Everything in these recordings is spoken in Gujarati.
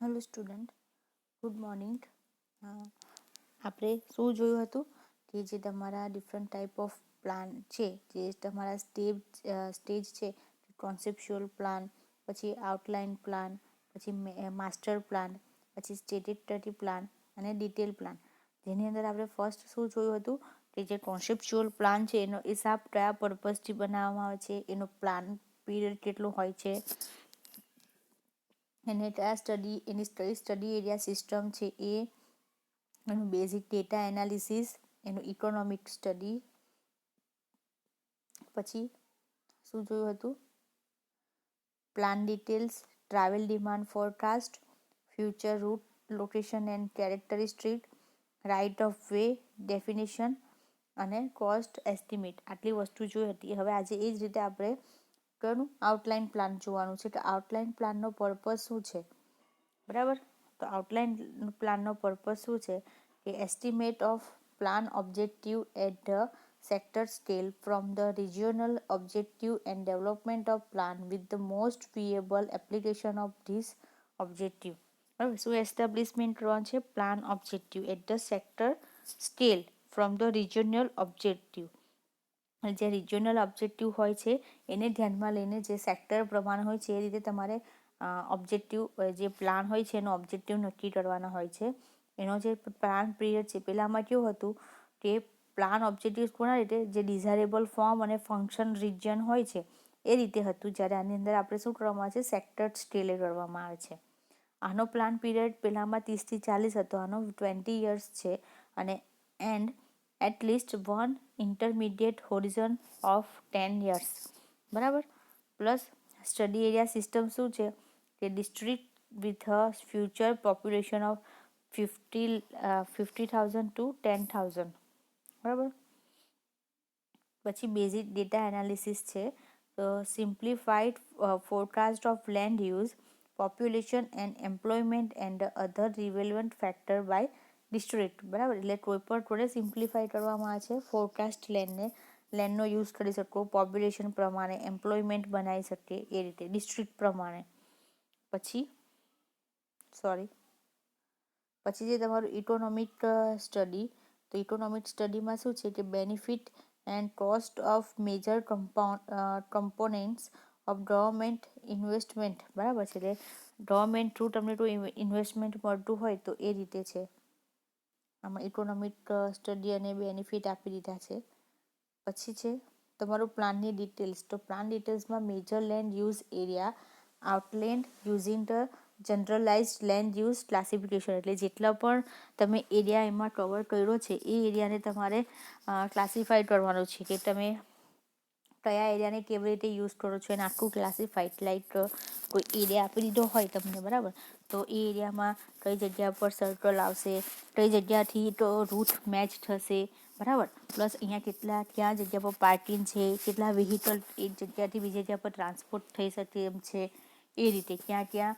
Hello student, good morning. આપણે શું જોયું હતું કે જે તમારા ડિફરન્ટ ટાઈપ ઓફ પ્લાન છે, જે તમારા સ્ટેજ છે, કોન્સેપ્ચ્યુઅલ પ્લાન, પછી આઉટલાઇન પ્લાન, પછી માસ્ટર પ્લાન, પછી સ્ટેટેટરી પ્લાન અને ડિટેલ પ્લાન. જેની અંદર આપણે ફર્સ્ટ શું જોયું હતું કે જે કોન્સેપ્ચ્યુઅલ પ્લાન છે એનો હિસાબ કયા પર્પઝથી બનાવવામાં આવે છે, એનો પ્લાન પીરિયડ કેટલો હોય છે, એને એની સ્ટડી એરિયા સિસ્ટમ છે એ, એનું બેઝિક ડેટા એનાલિસિસ, એનું ઇકોનોમિક સ્ટડી. પછી શું જોયું હતું? Plan details, travel demand forecast, future route location and characteristic, right of way definition અને કોસ્ટ એસ્ટિમેટ. આટલી વસ્તુ જોઈ હતી. હવે આજે એ જ રીતે આપણે કયું આઉટલાઇન પ્લાન જોવાનું છે કે આઉટલાઇન પ્લાનનો પર્પઝ શું છે, બરાબર? તો આઉટલાઇન પ્લાનનો પર્પઝ શું છે કે estimate of plan objective at the sector scale from the regional objective and development of plan with the most viable application of this objective. બરાબર, શું એસ્ટાબ્લિશમેન્ટ કરવાનું છે? Plan objective at the sector scale from the regional objective. જે રિજનલ ઓબ્જેક્ટિવ હોય છે એને ધ્યાનમાં લઈને જે સેક્ટર પ્રમાણે હોય છે એ રીતે તમારે ઓબ્જેક્ટિવ જે પ્લાન હોય છે એનો ઓબ્જેક્ટિવ નક્કી કરવાનો હોય છે. એનો જે પ્લાન પીરિયડ છે પહેલાંમાં કેવું હતું કે પ્લાન ઓબ્જેક્ટિવ્સ કોના રીતે જે ડિઝાયરેબલ ફોર્મ અને ફંક્શન રિજન હોય છે એ રીતે હતું. જ્યારે આની અંદર આપણે શું કરવામાં આવે છે? સેક્ટર સ્કેલે કરવામાં આવે છે. આનો પ્લાન પીરિયડ પહેલાંમાં 30 થી 40 હતો, આનો 20 years છે અને and at least one intermediate horizon of 10 years. બરાબર. પ્લસ સ્ટડી એરિયા સિસ્ટમ શું છે કે district with a future population of 50,000 to 10,000. બરાબર. પછી બેઝિક ડેટા એનાલિસિસ છે, તો simplified forecast of land use, population and employment and other relevant factor by district. બરાબર, એટલે કોઈ પણ થોડે સિમ્પ્લિફાઈ કરવામાં આવે છે ફોરકાસ્ટ લેન્ડનો યુઝ કરી શકો, પોપ્યુલેશન પ્રમાણે એમ્પ્લોયમેન્ટ બનાવી શકે એ રીતે ડિસ્ટ્રિક્ટ પ્રમાણે. પછી જે તમારું ઇકોનોમિક સ્ટડી, તો ઇકોનોમિક સ્ટડીમાં શું છે કે benefit and cost of major components of government investment. બરાબર છે, એટલે ગવર્મેન્ટ થ્રુ તમને કોઈ ઇન્વેસ્ટમેન્ટ મળતું હોય તો એ રીતે છે. આમાં ઇકોનોમિક સ્ટડી અને બેનિફિટ આપી દીધા છે. પછી છે તમારું પ્લાનની ડિટેલ્સ, તો પ્લાન ડિટેલ્સમાં major land use area outlined using the generalised land use classification. એટલે જેટલા પણ તમે એરિયા એમાં કવર કર્યો છે એ એરિયાને તમારે ક્લાસિફાઈ કરવાનો છે કે તમે કયા એરિયાને કેવી રીતે યુઝ કરો છો એને આખું ક્લાસિફાઈડ. લાઈક કોઈ એરિયા આપી દીધો હોય તમને, બરાબર, તો એ એરિયામાં કઈ જગ્યા પર સર્કલ આવશે, કઈ જગ્યાથી તો રૂટ મેચ થશે, બરાબર. પ્લસ અહીંયા ક્યાં જગ્યા પર પાર્કિંગ છે, કેટલા વ્હીકલ એક જગ્યાથી બીજી જગ્યા પર ટ્રાન્સપોર્ટ થઈ શકે એમ છે, એ રીતે ક્યાં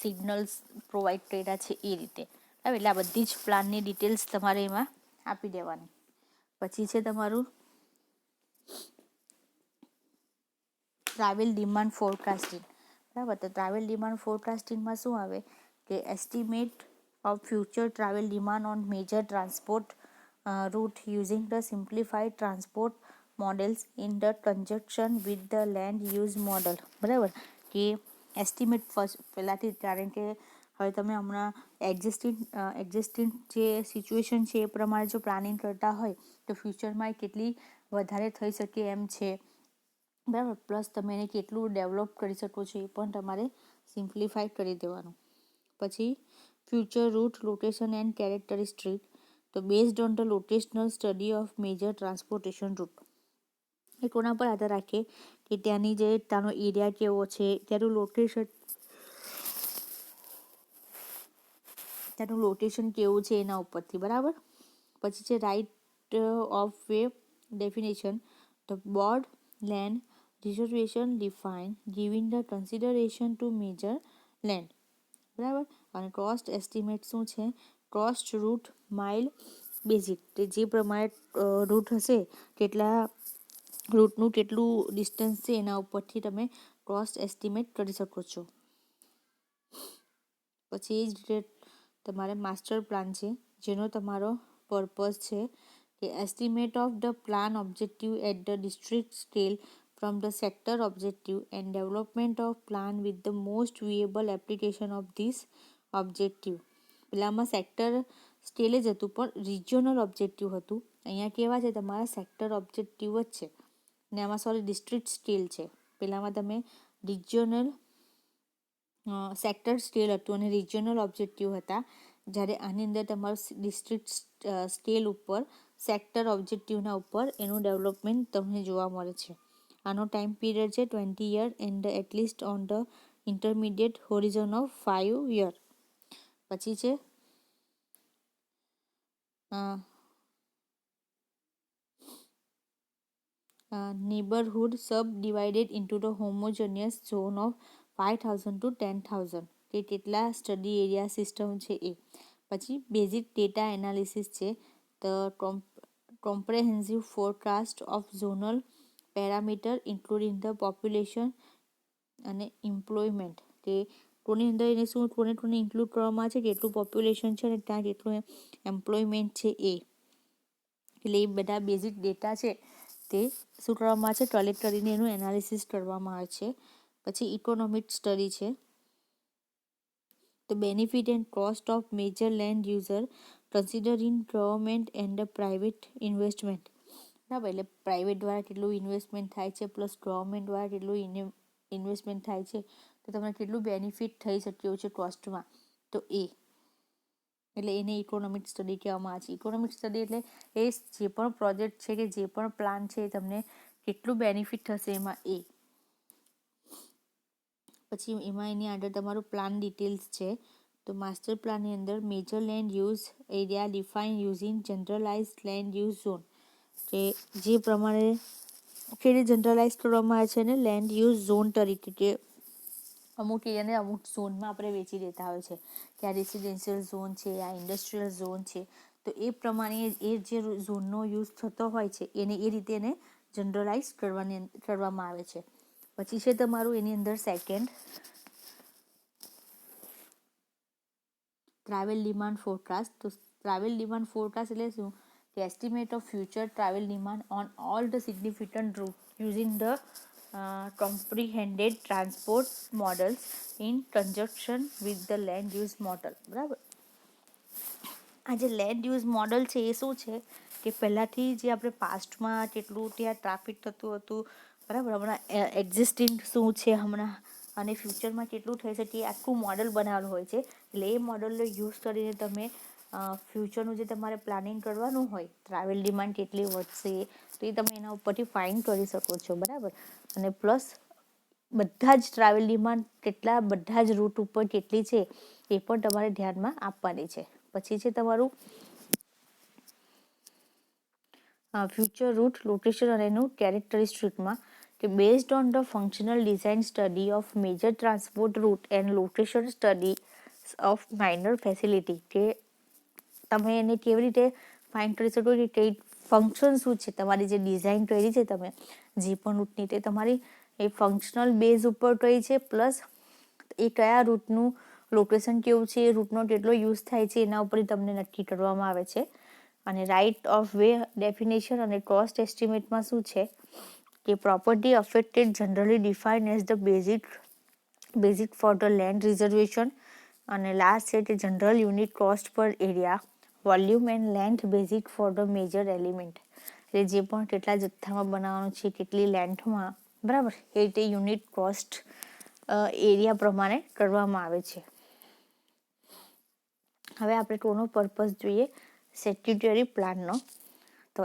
સિગ્નલ્સ પ્રોવાઈડ કર્યા છે એ રીતે. બરાબર, એટલે આ બધી જ પ્લાનની ડિટેલ્સ તમારે એમાં આપી દેવાની. પછી છે તમારું ટ્રાવેલ ડિમાન્ડ ફોરકાસ્ટિંગ. બરાબર, તો ટ્રાવેલ ડિમાન્ડ ફોરકાસ્ટિંગમાં શું આવે કે estimate of future travel demand on major transport route using the simplified transport models in the conjunction with the land use model. બરાબર, કે એસ્ટિમેટ ફર્સ્ટ પહેલાંથી, કારણ કે હવે તમે હમણાં એક્ઝિસ્ટિંગ જે સિચ્યુએશન છે એ પ્રમાણે જો પ્લાનિંગ કરતા હોય તો ફ્યુચરમાં કેટલી વધારે થઈ શકે એમ છે, બરાબર. પ્લસ તમે એને કેટલું ડેવલપ કરી શકો છો એ પણ તમારે સિમ્પ્લિફાઈ કરી દેવાનું. પછી future route location and characteristic, તો based on the locational study of major transportation route. એ કોના પર આધાર રાખે કે ત્યાંનો એરિયા કેવો છે, ત્યાંનું લોકેશન કેવું છે એના ઉપરથી, બરાબર. પછી છે right of way definition, the board land reservation define giving the consideration to major land. બરાબર. અને કોસ્ટ એસ્ટિમેટ શું છે? કોસ્ટ રૂટ માઇલ બેઝિક, જે પ્રમાણે રૂટ હશે રૂટનું કેટલું ડિસ્ટન્સ છે એના ઉપરથી તમે કોસ્ટ એસ્ટિમેટ કરી શકો છો. પછી એ જ રીતે તમારે માસ્ટર પ્લાન છે, જેનો તમારો પર્પઝ છે કે estimate of the plan objective at the district scale from the sector objective and development of plan with the most viable application of this objective. પેલામાં સેક્ટર સ્કેલે જ હતું પણ રિજિયોનલ ઓબ્જેક્ટિવ હતું. અહીંયા કેવા છે તમારા સેક્ટર ઓબ્જેક્ટિવ જ છે ને આમાં સોરી ડિસ્ટ્રિક્ટ સ્કેલ છે. પેલામાં તમે રિજિયોનલ સેક્ટર સ્કેલ હતું અને રિજિયોનલ ઓબ્જેક્ટિવ હતા, જ્યારે આની અંદર તમારું ડિસ્ટ્રિક્ટ સ્કેલ ઉપર સેક્ટર ઓબ્જેક્ટિવના ઉપર એનું ડેવલપમેન્ટ તમને જોવા મળે છે. આનો ટાઈમ પીરિયડ છે 20 year and at least on the intermediate horizon of 5 year. પછી છે neighborhood subdivided into the homogeneous zone of 5000 to 10,000 કે કેટલા સ્ટડી એરિયા સિસ્ટમ છે એ. પછી બેઝિક ડેટા એનાલિસિસ છે, the comprehensive forecast of zonal parameter including the population અને એમ્પ્લોયમેન્ટ કે કોની અંદર એને શું કોને ઇન્ક્લુડ કરવામાં છે, કેટલું પોપ્યુલેશન છે અને ત્યાં કેટલું એમ્પ્લોયમેન્ટ છે એ. એટલે એ બધા બેઝિક ડેટા છે તે શું કરવામાં આવે છે, કલેક્ટ કરીને એનું એનાલિસિસ કરવામાં આવે છે. પછી ઇકોનોમિક સ્ટડી છે, the benefit and cost of major land user considering government and private investment. બરાબર, એટલે પ્રાઇવેટ દ્વારા કેટલું ઇન્વેસ્ટમેન્ટ થાય છે પ્લસ ગવર્મેન્ટ દ્વારા કેટલું ઇન્વેસ્ટમેન્ટ થાય છે, તો તમને કેટલું બેનિફિટ થઈ શક્યું છે કોસ્ટમાં, તો એ એટલે એને ઇકોનોમિક સ્ટડી કહેવામાં આવે છે. ઇકોનોમિક સ્ટડી એટલે એ જે પણ પ્રોજેક્ટ છે કે જે પણ પ્લાન છે એ તમને કેટલું બેનિફિટ થશે એમાં એ. પછી એમાં એની આગળ તમારું પ્લાન ડિટેલ્સ છે, તો માસ્ટર પ્લાનની અંદર major land use area define using generalise land use zone, કે જે પ્રમાણે કેવી જનરલાઇઝ કરવામાં આવે છે ને લેન્ડ યુઝ ઝોન તરીકે, કે અમુક એરિયાને અમુક ઝોનમાં આપણે વેચી દેતા હોય છે કે આ રેસિડેન્શિયલ ઝોન છે, આ ઇન્ડસ્ટ્રીયલ ઝોન છે, તો એ પ્રમાણે એ જે ઝોનનો યુઝ થતો હોય છે એને એ રીતે એને જનરલાઇઝ કરવામાં આવે છે. પછી છે તમારું એની અંદર સેકન્ડ ટ્રાવેલ ડિમાન્ડ ફોરકાસ્ટ. તો ટ્રાવેલ ડિમાન્ડ ફોરકાસ્ટ એટલે શું કે estimate of future travel demand on all the significant route using the comprehended transport models in conjunction with the land use model. બરાબર, આ જે લેન્ડ યુઝ મોડલ છે એ શું છે કે પહેલાંથી જે આપણે પાસ્ટમાં કેટલું ત્યાં ટ્રાફિક થતું હતું, બરાબર, હમણાં એક્ઝિસ્ટિંગ શું છે હમણાં અને ફ્યુચરમાં કેટલું થઈ શકે એ આખું મોડલ બનાવેલું હોય છે. એટલે એ મોડલનો યુઝ કરીને તમે ફ્યુચરનું જે તમારે પ્લાનિંગ કરવાનું હોય, ટ્રાવેલ ડિમાન્ડ કેટલી વધશે તો એ તમે એના ઉપરથી ફાઇન્ડ કરી શકો છો. બરાબર, અને પ્લસ બધા જ ટ્રાવેલ ડિમાન્ડ કેટલા બધા જ રૂટ ઉપર કેટલી છે એ પણ તમારે ધ્યાનમાં આપવાની છે. પછી છે તમારું ફ્યુચર રૂટ લોકેશન અને એનું કેરેક્ટરિસ્ટિકમાં કે based on the functional design study of major transport route and location study of minor facility, કે તમે એને કેવી રીતે ફાઇન્ડ કરી શકો કે કઈ ફંક્શન શું છે, તમારી જે ડિઝાઇન કરી છે તમે જે પણ રૂટની તે તમારી એ ફંક્શનલ બેઝ ઉપર કઈ છે, પ્લસ એ કયા રૂટનું લોકેશન કેવું છે, એ રૂટનો કેટલો યુઝ થાય છે એના ઉપર તમને નક્કી કરવામાં આવે છે. અને રાઇટ ઓફ વે ડેફિનેશન અને કોસ્ટ એસ્ટિમેટમાં શું છે કે property affected generally define as the basic for the land reservation. અને લાસ્ટ છે કે જનરલ યુનિટ કોસ્ટ પર area volume and length basic for the major element, એટલે જે પણ કેટલા જથ્થામાં બનાવવાનું છે કેટલી લેન્થમાં, બરાબર, એ રીતે યુનિટ કોસ્ટ એરિયા પ્રમાણે કરવામાં આવે છે. હવે આપણે કોનો પર્પઝ જોઈએ, સ્ટેટ્યુટરી પ્લાનનો. તો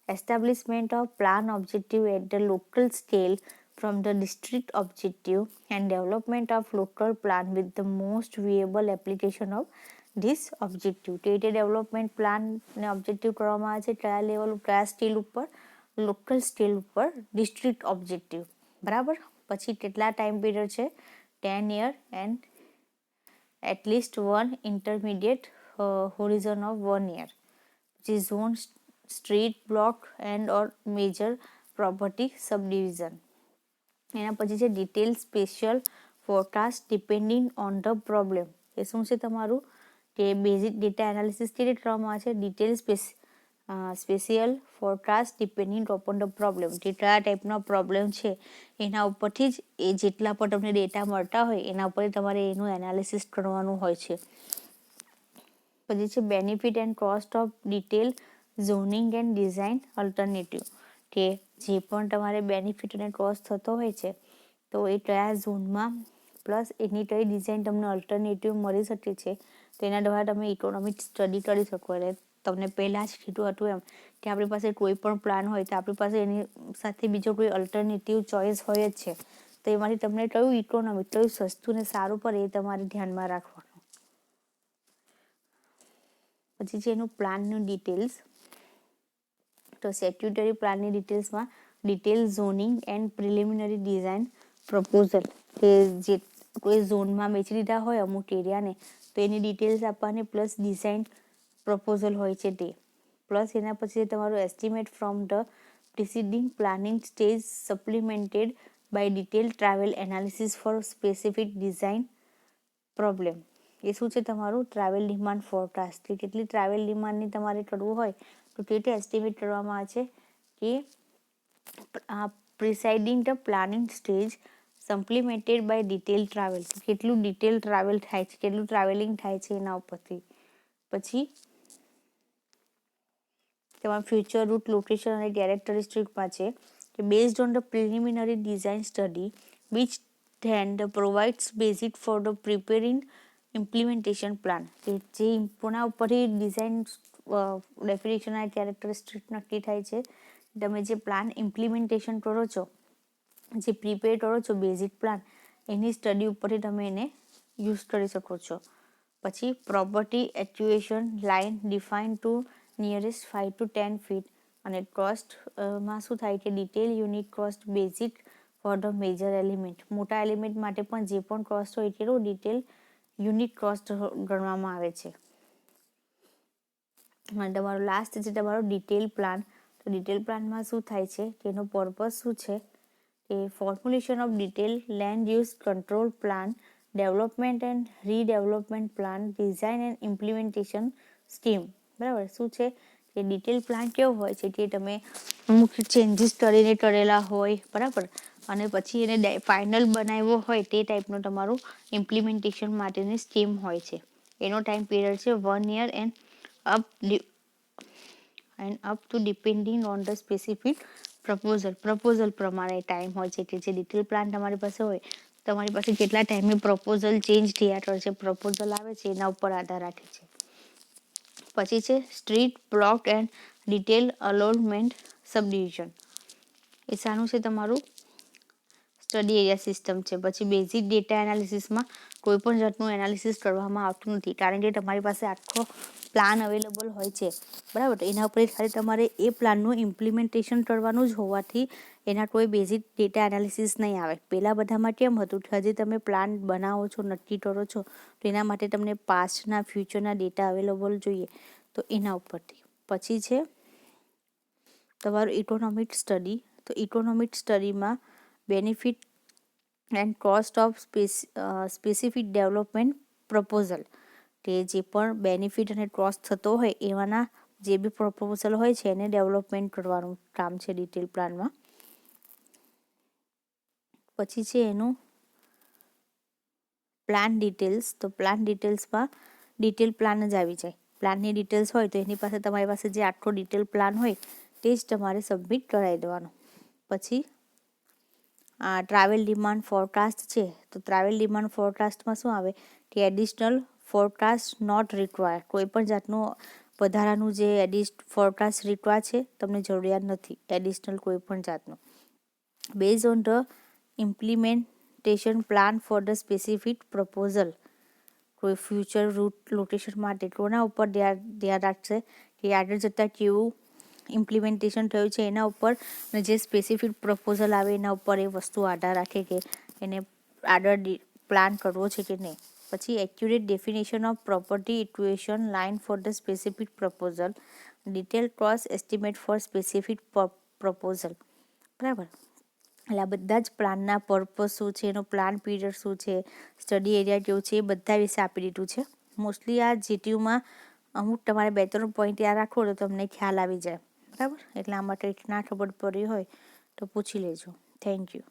establishment of plan objective at the local scale from the district objective and development of local plan with the most viable application of this objective. તે રીતે ડેવલપમેન્ટ પ્લાન ને ઓબ્જેક્ટિવ કરવામાં આવે છે કયા લેવલ કયા સ્કેલ ઉપર, લોકલ સ્કેલ ઉપર ડિસ્ટ્રિક્ટ ઓબ્જેક્ટિવ. બરાબર, પછી કેટલા ટાઈમ પીરિયડ છે 10 year and at least one intermediate horizon of 1 year. પછી zone street block and or major property subdivision. એના પછી છે detail special forecast depending on the problem. એ શું છે તમારું કે બેઝિક ડેટા એનાલિસિસ કેવી રીતે કરવામાં આવે છે, detail special forecast depending open the problem, જેટલા ટાઈપનો પ્રોબ્લેમ છે એના ઉપરથી જ એ જેટલા પણ તમને ડેટા મળતા હોય એના ઉપર તમારે એનું એનાલિસિસ કરવાનું હોય છે. પછી છે benefit and cost of detail zoning and design alternative, કે જે પણ તમારે બેનિફિટ અને કોસ્ટ થતો હોય છે તો એ કયા ઝોનમાં પ્લસ એની કઈ ડિઝાઇન તમને અલ્ટરનેટિવ મળી શકે છે, તો એના દ્વારા તમે ઇકોનોમિક સ્ટડી કરી શકો. એટલે તમને પહેલાં જ કીધું હતું એમ કે આપણી પાસે કોઈ પણ પ્લાન હોય તો આપણી પાસે એની સાથે બીજો કોઈ અલ્ટરનેટિવ ચોઇસ હોય જ છે, તો એમાંથી તમને કયું ઇકોનોમિક, કયું સસ્તું ને સારું પડે એ તમારે ધ્યાનમાં રાખવાનું. પછી છે એનું પ્લાનનું ડિટેલ્સ. તો સ્ટેટ્યુટરી પ્લાનની ડિટેલ્સમાં detail zoning and preliminary design proposal, કે જે કોઈ ઝોનમાં વેચી દીધા હોય અમુક એરિયાને તો એની ડિટેલ્સ આપવાની, પ્લસ ડિઝાઇન પ્રપોઝલ હોય છે તે, પ્લસ એના પછી તમારું estimate from the preceding planning stage supplemented by detail travel analysis for specific design problem. એ શું છે તમારું ટ્રાવેલ ડિમાન્ડ ફોરકાસ્ટ, કે કેટલી ટ્રાવેલ ડિમાન્ડની તમારે કરવું હોય તો તે રીતે એસ્ટિમેટ કરવામાં આવે છે કે presiding the planning stage supplemented by detail travel, કેટલું ડિટેલ ટ્રાવેલ થાય છે, કેટલું ટ્રાવેલિંગ થાય છે એના ઉપરથી. પછી તેમાં ફ્યુચર રૂટ લોકેશન અને કેરેક્ટરિસ્ટિકમાં છે કે based on the preliminary design study which then the provides basic for the preparing implementation plan, કે જે પુના ઉપરથી ડિઝાઇન ડેફિનેશન અને કેરેક્ટરિસ્ટિક નક્કી થાય છે. તમે જે પ્લાન ઇમ્પ્લિમેન્ટેશન કરો છો, જે પ્રિપેર કરો છો બેઝિક પ્લાન, એની સ્ટડી ઉપરથી તમે એને યુઝ કરી શકો છો. પછી property acquisition line define to nearest 5 to 10 feet, અને કોસ્ટમાં શું થાય કે detail unit cost basic for the major element, મોટા એલિમેન્ટ માટે પણ જે પણ કોસ્ટ હોય એટલું ડિટેલ યુનિટ કોસ્ટ ગણવામાં આવે છે. અને તમારું લાસ્ટ છે તમારો ડિટેલ પ્લાન. તો ડિટેલ પ્લાનમાં શું થાય છે કે એનો પર્પઝ શું છે કે formulation of detail land use control plan, development and redevelopment plan, design and implementation scheme. બરાબર, શું છે કે ડિટેલ પ્લાન કેવો હોય છે કે તમે અમુક ચેન્જીસ કરીને કરેલા હોય, બરાબર, અને પછી એને ફાઇનલ બનાવ્યો હોય તે ટાઈપનો તમારું ઇમ્પ્લિમેન્ટેશન માટેની સ્કીમ હોય છે. એનો ટાઈમ પીરિયડ છે 1 year end up to depending on the specific proposal પ્રમાણે ટાઈમ હોય છે, કે જે ડિટેલ પ્લાન તમારી પાસે હોય તમારી પાસે કેટલા ટાઈમે પ્રપોઝલ ચેન્જ થયા કરે છે, પ્રપોઝલ આવે છે એના ઉપર આધાર રાખે છે. પછી છે street plot and detail allotment subdivision. એ શાનું છે તમારું સ્ટડી એરિયા સિસ્ટમ છે. પછી બેઝિક ડેટા એનાલિસિસમાં કોઈ પણ જાતનું એનાલિસિસ કરવામાં આવતું નથી, કારણ કે તમારી પાસે આખો પ્લાન અવેલેબલ હોય છે, બરાબર. એના ઉપર ખાલી તમારે એ પ્લાનનું ઇમ્પ્લિમેન્ટેશન કરવાનું જ હોવાથી એના કોઈ બેઝિક ડેટા એનાલિસિસ નહીં આવે. પહેલાં બધામાં કેમ હતું કે હજી તમે પ્લાન બનાવો છો, નક્કી કરો છો, તો એના માટે તમને પાસ્ટના ફ્યુચરના ડેટા અવેલેબલ જોઈએ, તો એના ઉપરથી. પછી છે તમારું ઇકોનોમિક સ્ટડી. તો ઇકોનોમિક સ્ટડીમાં benefit and cost of specific development proposal, કે જે પણ બેનિફિટ અને કોસ્ટ થતો હોય એવાના જે બી પ્રપોઝલ હોય છે એને ડેવલપમેન્ટ કરવાનું કામ છે ડિટેલ પ્લાનમાં. પછી છે એનું પ્લાન ડિટેલ્સ. તો પ્લાન ડિટેલ્સમાં ડિટેલ પ્લાન જ આવી જાય. પ્લાનની ડિટેલ્સ હોય તો એની પાસે તમારી પાસે જે આખો ડિટેલ પ્લાન હોય તે જ તમારે સબમિટ કરાવી દેવાનો. પછી ટ્રાવેલ ડિમાન્ડ ફોરકાસ્ટ છે. તો ટ્રાવેલ ડિમાન્ડ ફોરકાસ્ટમાં શું આવે કે એડિશનલ ફોરકાસ્ટ નોટ રિક્વાયર્ડ, કોઈ પણ જાતનું વધારાનું જે ફોરકાસ્ટ રિક્વાયર છે તમને જરૂરિયાત નથી એડિશનલ કોઈ પણ જાતનું. Base on the implementation plan four the specific proposal, કોઈ ફ્યુચર રૂટ લોકેશન માટે કોના ઉપર ધ્યાન રાખશે કે આગળ જતાં કેવું ઇમ્પ્લિમેન્ટેશન થયું છે એના ઉપર, અને જે સ્પેસિફિક પ્રપોઝલ આવે એના ઉપર એ વસ્તુ આધાર રાખે કે એને આગળ પ્લાન કરવો છે કે નહીં. પછી accurate definition of property equation line for the specific proposal, detail cost estimate for specific proposal, બરાબર. એટલે આ બધા જ પ્લાનના પર્પઝ શું છે, એનો પ્લાન પીરિયડ શું છે, સ્ટડી એરિયા કેવું છે, એ બધા વિશે આપી દીધું છે. મોસ્ટલી આ જીટીયુમાં અમુક તમારે 2-3 પોઈન્ટ યાદ રાખો તો તમને ખ્યાલ આવી જાય, બરાબર. એટલે આ માટે ના ખબર પડી હોય તો પૂછી લેજો. Thank you.